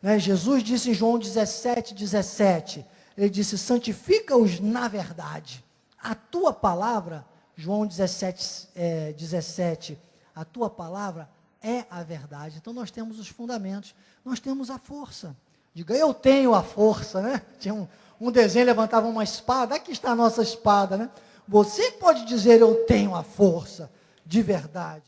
Né, Jesus disse em João 17, ele disse: santifica-os na verdade. A tua palavra, João 17, a tua palavra é a verdade. Então nós temos os fundamentos, nós temos a força. Diga: eu tenho a força, né? Tinha um desenho, levantava uma espada, aqui está a nossa espada, né? Você pode dizer: eu tenho a força, de verdade.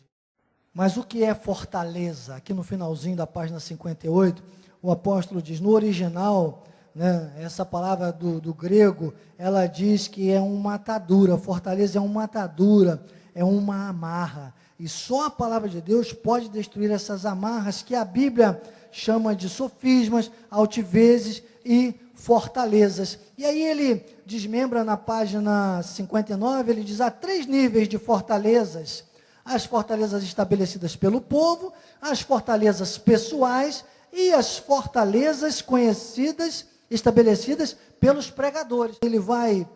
Mas o que é fortaleza? Aqui no finalzinho da página 58, o apóstolo diz, no original, né, essa palavra do grego, ela diz que é uma atadura, fortaleza é uma atadura, é uma amarra. E só a palavra de Deus pode destruir essas amarras que a Bíblia chama de sofismas, altivezes e fortalezas. E aí ele desmembra na página 59, ele diz: há 3 níveis de fortalezas: as fortalezas estabelecidas pelo povo, as fortalezas pessoais e as fortalezas conhecidas, estabelecidas pelos pregadores. Ele vai,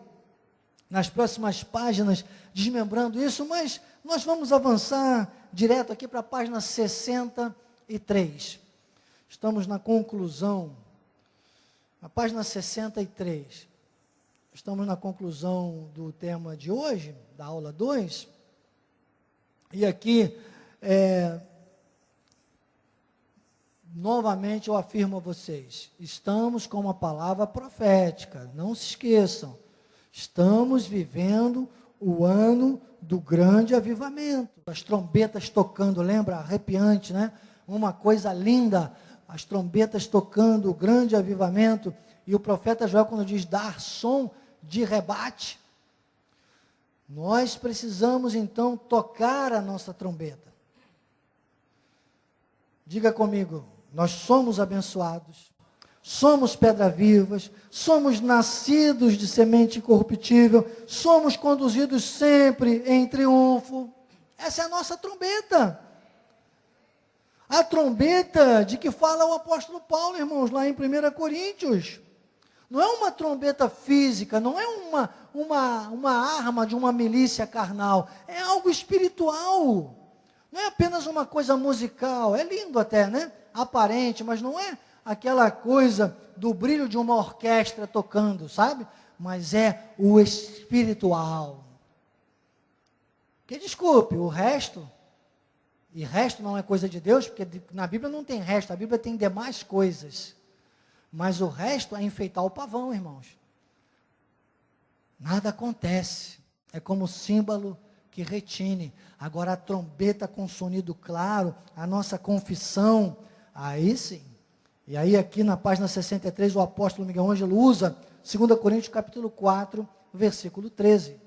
nas próximas páginas, desmembrando isso, mas nós vamos avançar direto aqui para a página 63. Estamos na conclusão, na página 63. Estamos na conclusão do tema de hoje, da aula 2. E aqui, novamente eu afirmo a vocês, estamos com uma palavra profética, não se esqueçam. Estamos vivendo o ano do grande avivamento. As trombetas tocando, lembra? Arrepiante, né? Uma coisa linda, as trombetas tocando, o grande avivamento. E o profeta Joel, quando diz dar som de rebate, nós precisamos então tocar a nossa trombeta. Diga comigo: nós somos abençoados, somos pedras vivas, somos nascidos de semente incorruptível, somos conduzidos sempre em triunfo. Essa é a nossa trombeta. A trombeta de que fala o apóstolo Paulo, irmãos, lá em 1 Coríntios. Não é uma trombeta física, não é uma arma de uma milícia carnal, é algo espiritual. Não é apenas uma coisa musical, é lindo até, né? Aparente, mas não é aquela coisa do brilho de uma orquestra tocando, sabe? Mas é o espiritual. Que desculpe, o resto, e resto não é coisa de Deus, porque na Bíblia não tem resto, a Bíblia tem demais coisas. Mas o resto é enfeitar o pavão, irmãos. Nada acontece. É como símbolo que retine. Agora a trombeta com sonido claro, a nossa confissão, aí sim. E aí aqui na página 63 o apóstolo Miguel Ângelo usa 2 Coríntios capítulo 4, versículo 13.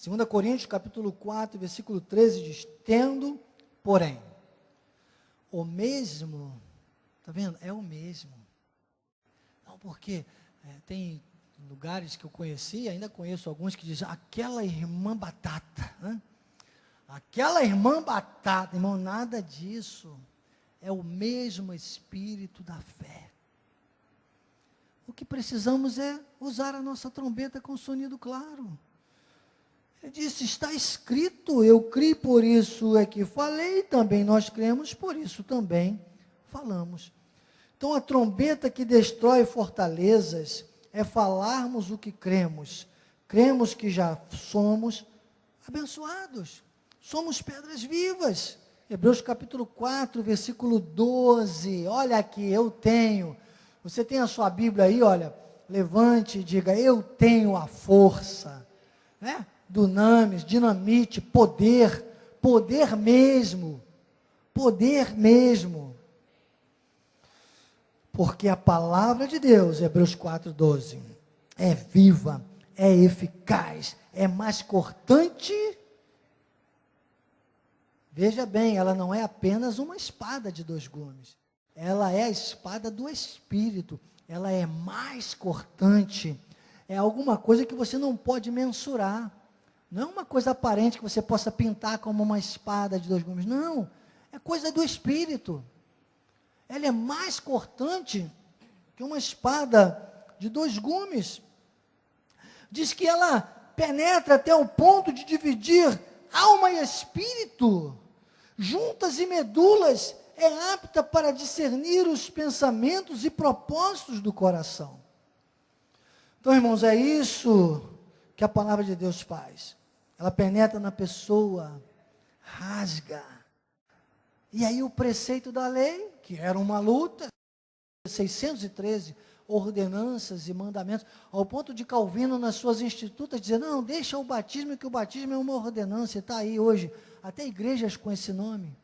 2 Coríntios capítulo 4, versículo 13 diz: tendo, porém, o mesmo, está vendo? É o mesmo. Não, porque tem lugares que eu conheci, ainda conheço alguns que dizem, aquela irmã batata, né? Aquela irmã batata, irmão, nada disso. É o mesmo espírito da fé. O que precisamos é usar a nossa trombeta com sonido claro. Ele disse, está escrito, eu criei, por isso é que falei, também nós cremos, por isso também falamos. Então, a trombeta que destrói fortalezas é falarmos o que cremos. Cremos que já somos abençoados. Somos pedras vivas. Hebreus capítulo 4, versículo 12. Olha aqui, eu tenho. Você tem a sua Bíblia aí, olha. Levante e diga, eu tenho a força. Né? Dunamis, dinamite, poder. Poder mesmo. Poder mesmo. Porque a palavra de Deus, Hebreus 4:12, é viva, é eficaz, é mais cortante. Veja bem, ela não é apenas uma espada de 2 gumes. Ela é a espada do Espírito. Ela é mais cortante. É alguma coisa que você não pode mensurar. Não é uma coisa aparente que você possa pintar como uma espada de 2 gumes. Não, é coisa do Espírito. Ela é mais cortante que uma espada de 2 gumes. Diz que ela penetra até o ponto de dividir alma e espírito, juntas e medulas, é apta para discernir os pensamentos e propósitos do coração. Então, irmãos, é isso que a palavra de Deus faz. Ela penetra na pessoa, rasga. E aí o preceito da lei, que era uma luta, 613 ordenanças e mandamentos, ao ponto de Calvino nas suas institutas dizer, não, deixa o batismo, que o batismo é uma ordenança, está aí hoje, até igrejas com esse nome,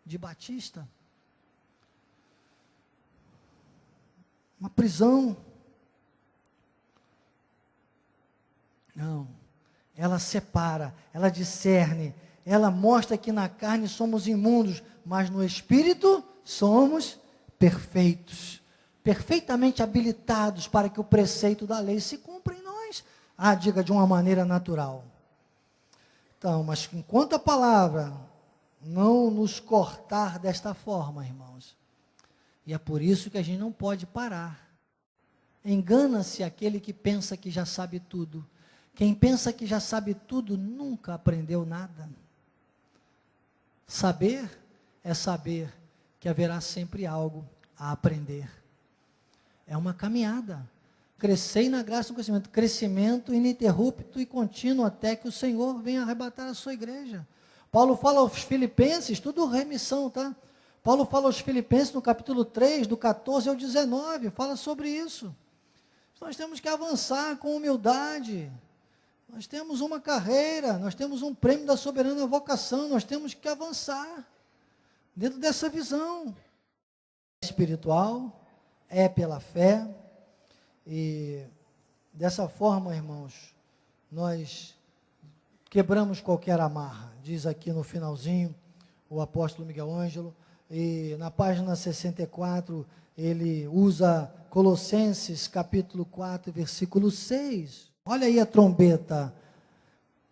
de batista. Uma prisão. Não, ela separa, ela discerne, ela mostra que na carne somos imundos, mas no espírito somos perfeitos, perfeitamente habilitados para que o preceito da lei se cumpra em nós. Diga de uma maneira natural. Então, mas enquanto a palavra não nos cortar desta forma, irmãos, e é por isso que a gente não pode parar. Engana-se aquele que pensa que já sabe tudo. Quem pensa que já sabe tudo, nunca aprendeu nada. Saber é saber que haverá sempre algo a aprender. É uma caminhada. Crescei na graça do conhecimento. Crescimento ininterrupto e contínuo até que o Senhor venha arrebatar a sua igreja. Paulo fala aos Filipenses, tudo remissão, tá? Paulo fala aos Filipenses no capítulo 3, do 14 ao 19, fala sobre isso. Nós temos que avançar com humildade. Nós temos uma carreira, nós temos um prêmio da soberana vocação, nós temos que avançar dentro dessa visão espiritual, é pela fé, e dessa forma, irmãos, nós quebramos qualquer amarra, diz aqui no finalzinho o apóstolo Miguel Ângelo, e na página 64 ele usa Colossenses capítulo 4, versículo 6. Olha aí a trombeta.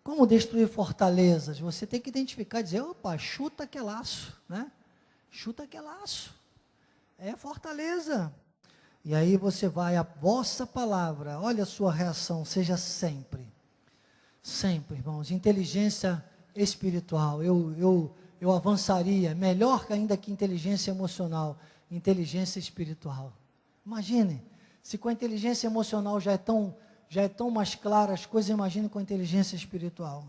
Como destruir fortalezas? Você tem que identificar, dizer, opa, chuta que laço, né? Chuta que laço. É fortaleza. E aí você vai, a vossa palavra, olha a sua reação, seja sempre, irmãos, inteligência espiritual, eu avançaria, melhor ainda que inteligência emocional, inteligência espiritual. Imagine, se com a inteligência emocional já é tão mais clara as coisas, imagine com a inteligência espiritual.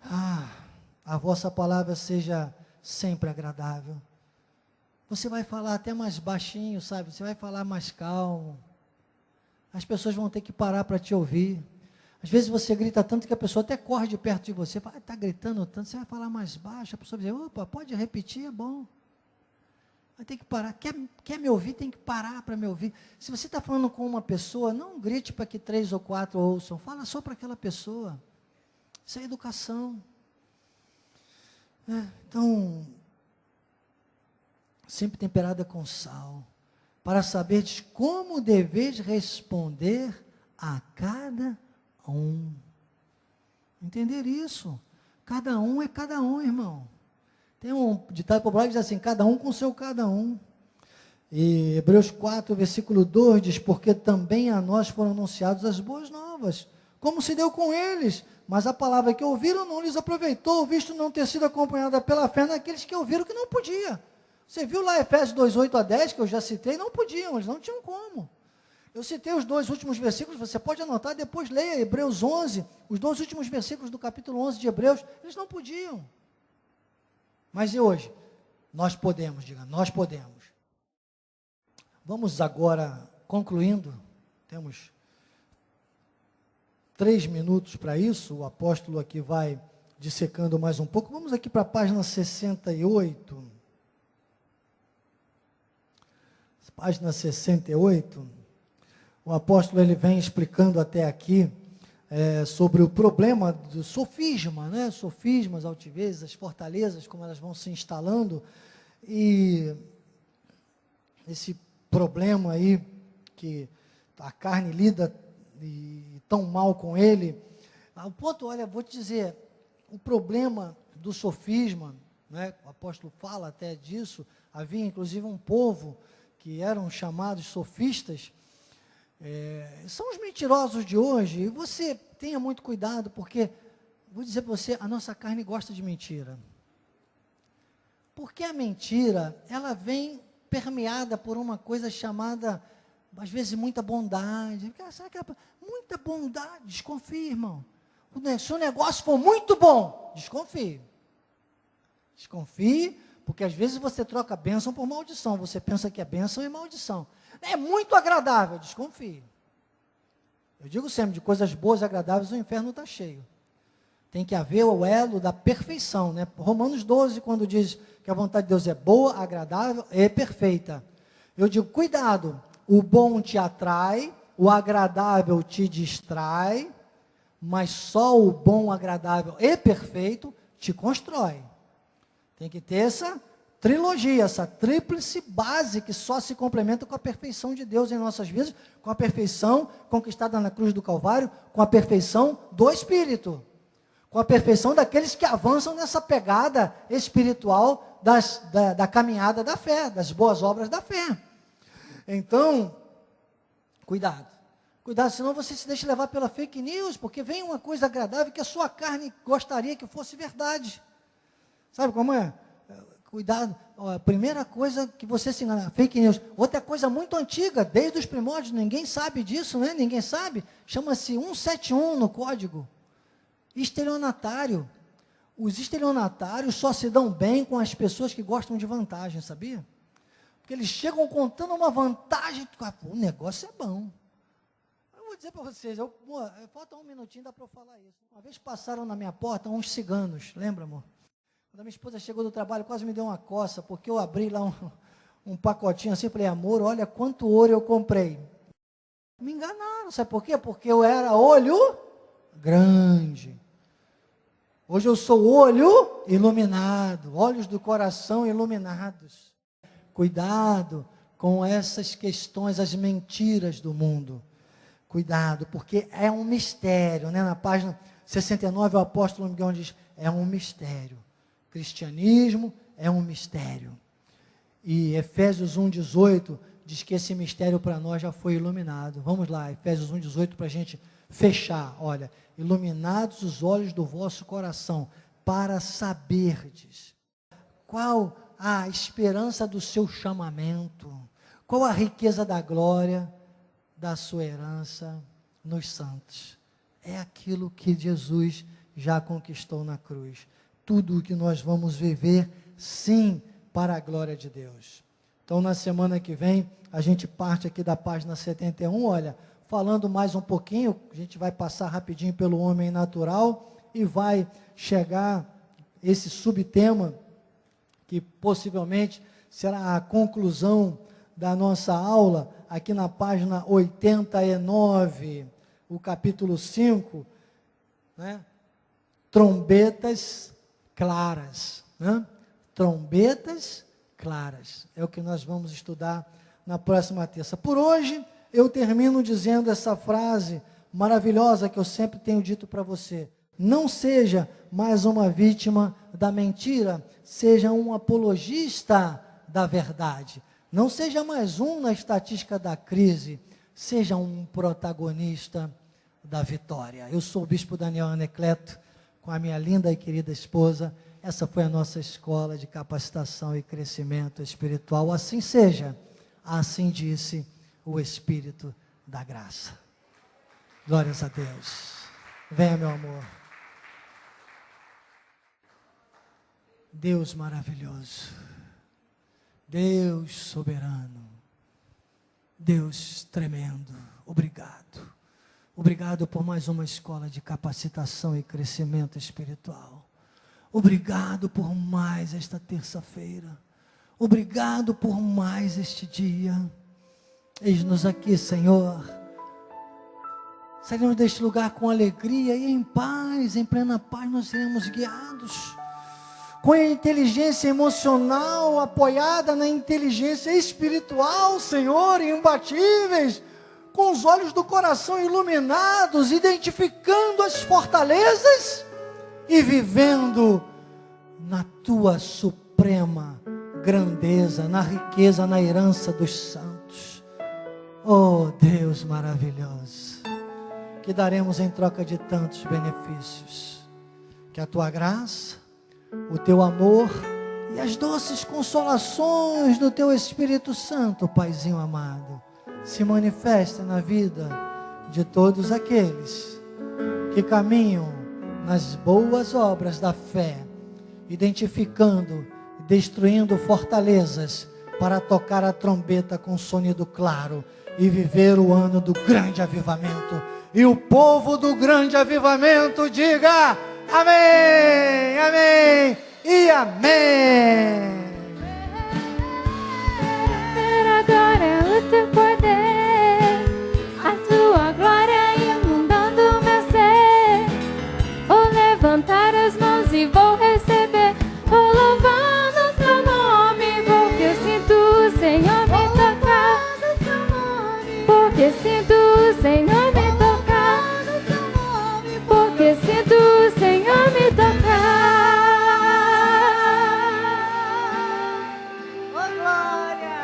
A vossa palavra seja sempre agradável. Você vai falar até mais baixinho, sabe? Você vai falar mais calmo. As pessoas vão ter que parar para te ouvir. Às vezes você grita tanto que a pessoa até corre de perto de você. Está gritando tanto, você vai falar mais baixo. A pessoa vai dizer, opa, pode repetir, é bom. Vai ter que parar. Quer me ouvir, tem que parar para me ouvir. Se você está falando com uma pessoa, não grite para que 3 ou 4 ouçam. Fala só para aquela pessoa. Isso é educação. Então, sempre temperada com sal, para saberdes como deveis responder a cada um. Entender isso. Cada um é cada um, irmão. Tem um ditado popular que diz assim, cada um com seu cada um. E Hebreus 4, versículo 2 diz, porque também a nós foram anunciadas as boas novas, como se deu com eles, mas a palavra que ouviram não lhes aproveitou, visto não ter sido acompanhada pela fé naqueles que ouviram que não podia. Você viu lá Efésios 2, 8 a 10, que eu já citei, não podiam, eles não tinham como. Eu citei os 2 últimos versículos, você pode anotar, depois leia Hebreus 11, os 2 últimos versículos do capítulo 11 de Hebreus, eles não podiam. Mas e hoje? Nós podemos, diga, nós podemos. Vamos agora, concluindo, temos 3 minutos para isso, o apóstolo aqui vai dissecando mais um pouco. Vamos aqui para a página 68. Página 68. O apóstolo ele vem explicando até aqui sobre o problema do sofisma, né? Sofismas, altivezes, as fortalezas, como elas vão se instalando, e esse problema aí que a carne lida e tão mal com ele. O ponto, olha, vou te dizer, o problema do sofisma, né? O apóstolo fala até disso, havia inclusive um povo que eram chamados sofistas, são os mentirosos de hoje, e você tenha muito cuidado, porque, vou dizer para você, a nossa carne gosta de mentira. Porque a mentira, ela vem permeada por uma coisa chamada, às vezes, muita bondade. Muita bondade, desconfie, irmão. Se o negócio for muito bom, desconfie. Desconfie, porque às vezes você troca bênção por maldição, você pensa que é bênção e maldição. É muito agradável, desconfie. Eu digo sempre, de coisas boas e agradáveis, o inferno está cheio. Tem que haver o elo da perfeição, né? Romanos 12, quando diz que a vontade de Deus é boa, agradável e perfeita. Eu digo, cuidado, o bom te atrai, o agradável te distrai, mas só o bom, agradável e perfeito te constrói. Tem que ter essa trilogia, essa tríplice base que só se complementa com a perfeição de Deus em nossas vidas, com a perfeição conquistada na cruz do Calvário, com a perfeição do Espírito, com a perfeição daqueles que avançam nessa pegada espiritual da caminhada da fé, das boas obras da fé. Então, cuidado. Cuidado, senão você se deixa levar pela fake news, porque vem uma coisa agradável que a sua carne gostaria que fosse verdade. Sabe como é? Cuidado, a primeira coisa que você se engana, fake news. Outra coisa muito antiga, desde os primórdios, ninguém sabe disso, né? Ninguém sabe, chama-se 171 no código. Estelionatário. Os estelionatários só se dão bem com as pessoas que gostam de vantagem, sabia? Porque eles chegam contando uma vantagem, o negócio é bom. Eu vou dizer para vocês, falta um minutinho, dá para eu falar isso. Uma vez passaram na minha porta uns ciganos, lembra, amor? Quando a minha esposa chegou do trabalho, quase me deu uma coça, porque eu abri lá um pacotinho assim, falei, amor, olha quanto ouro eu comprei. Me enganaram, sabe por quê? Porque eu era olho grande. Hoje eu sou olho iluminado, olhos do coração iluminados. Cuidado com essas questões, as mentiras do mundo. Cuidado, porque é um mistério, né? Na página 69, o apóstolo Miguel diz, é um mistério. Cristianismo é um mistério. E Efésios 1,18 diz que esse mistério para nós já foi iluminado. Vamos lá, Efésios 1,18 para a gente fechar. Olha, iluminados os olhos do vosso coração, para saberdes qual a esperança do seu chamamento, qual a riqueza da glória da sua herança nos santos. É aquilo que Jesus já conquistou na cruz. Tudo o que nós vamos viver, sim, para a glória de Deus. Então, na semana que vem, a gente parte aqui da página 71, olha, falando mais um pouquinho, a gente vai passar rapidinho pelo homem natural e vai chegar esse subtema, que possivelmente será a conclusão da nossa aula, aqui na página 89, o capítulo 5, né? Trombetas claras, né? Trombetas claras, é o que nós vamos estudar na próxima terça. Por hoje, eu termino dizendo essa frase maravilhosa que eu sempre tenho dito para você: não seja mais uma vítima da mentira, seja um apologista da verdade. Não seja mais um na estatística da crise, seja um protagonista da vitória. Eu sou o bispo Daniel Anacleto, com a minha linda e querida esposa Essa foi a nossa escola de capacitação e crescimento espiritual. Assim seja, assim disse o Espírito da graça. Glórias a Deus. Venha, meu amor. Deus maravilhoso, Deus soberano, Deus tremendo, obrigado. Obrigado por mais uma escola de capacitação e crescimento espiritual. Obrigado por mais esta terça-feira. Obrigado por mais este dia. Eis-nos aqui, Senhor. Sairemos deste lugar com alegria e em paz, em plena paz nós seremos guiados. Com a inteligência emocional apoiada na inteligência espiritual, Senhor, imbatíveis, com os olhos do coração iluminados, identificando as fortalezas e vivendo na Tua suprema grandeza, na riqueza, na herança dos santos. Oh Deus maravilhoso, que daremos em troca de tantos benefícios, que a Tua graça, o Teu amor e as doces consolações do Teu Espírito Santo, Paizinho amado, se manifestem na vida de todos aqueles que caminham nas boas obras da fé, identificando e destruindo fortalezas para tocar a trombeta com sonido claro e viver o ano do grande avivamento. E o povo do grande avivamento diga amém, amém e amém. Agora é o Teu poder, a Tua glória inundando meu ser. Vou levantar as mãos e vou receber, vou louvar no Teu nome, porque eu sinto o Senhor me tocar, porque sinto o Senhor me tocar, porque sinto o Senhor me tocar. Oh, glória!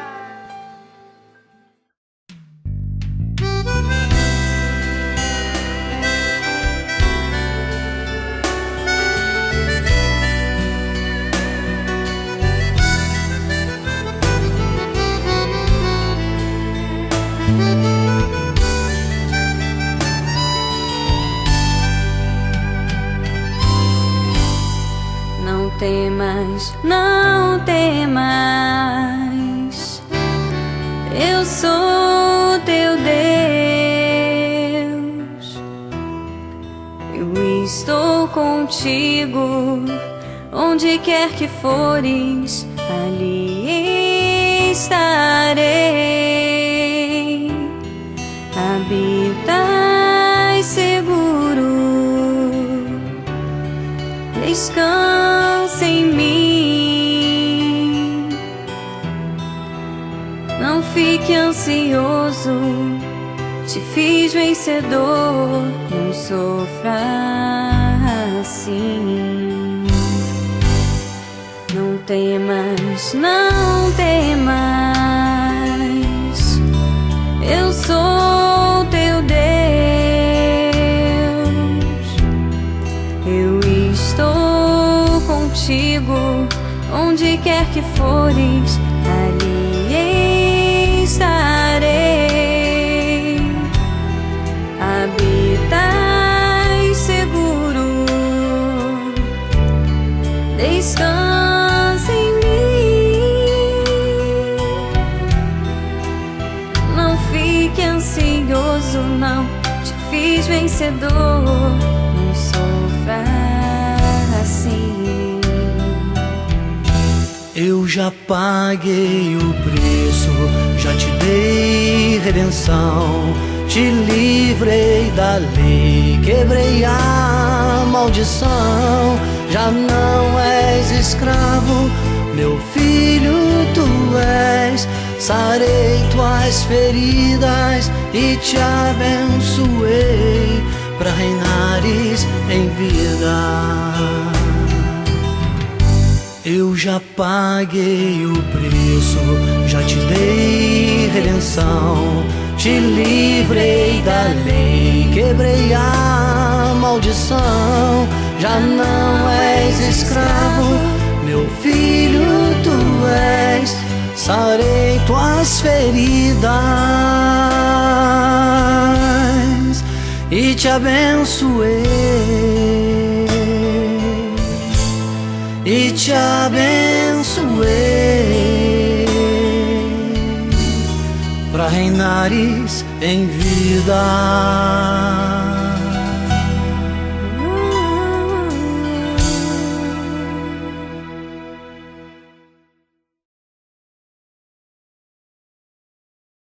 Não temas, não temas, eu sou teu Deus, eu estou contigo, onde quer que fores, ali estarei, habitai seguro, descansa em mim, não fique ansioso, te fiz vencedor, não sofra assim. Não temas, não temas, eu sou teu Deus, eu estou contigo, onde quer que fores, ali estarei, habitai seguro, descansa em mim, não fique ansioso, não, te fiz vencedor, não sofra assim. Eu já paguei o preço, já te dei redenção, te livrei da lei, quebrei a maldição. Já não és escravo, meu filho tu és, sarei tuas feridas e te abençoei, pra reinares em vida. Eu já paguei o preço, já te dei redenção, te livrei da lei, quebrei a maldição. Já não és és escravo, meu filho tu és, sarei tuas feridas e te abençoei, e te abençoei, para reinares em vida.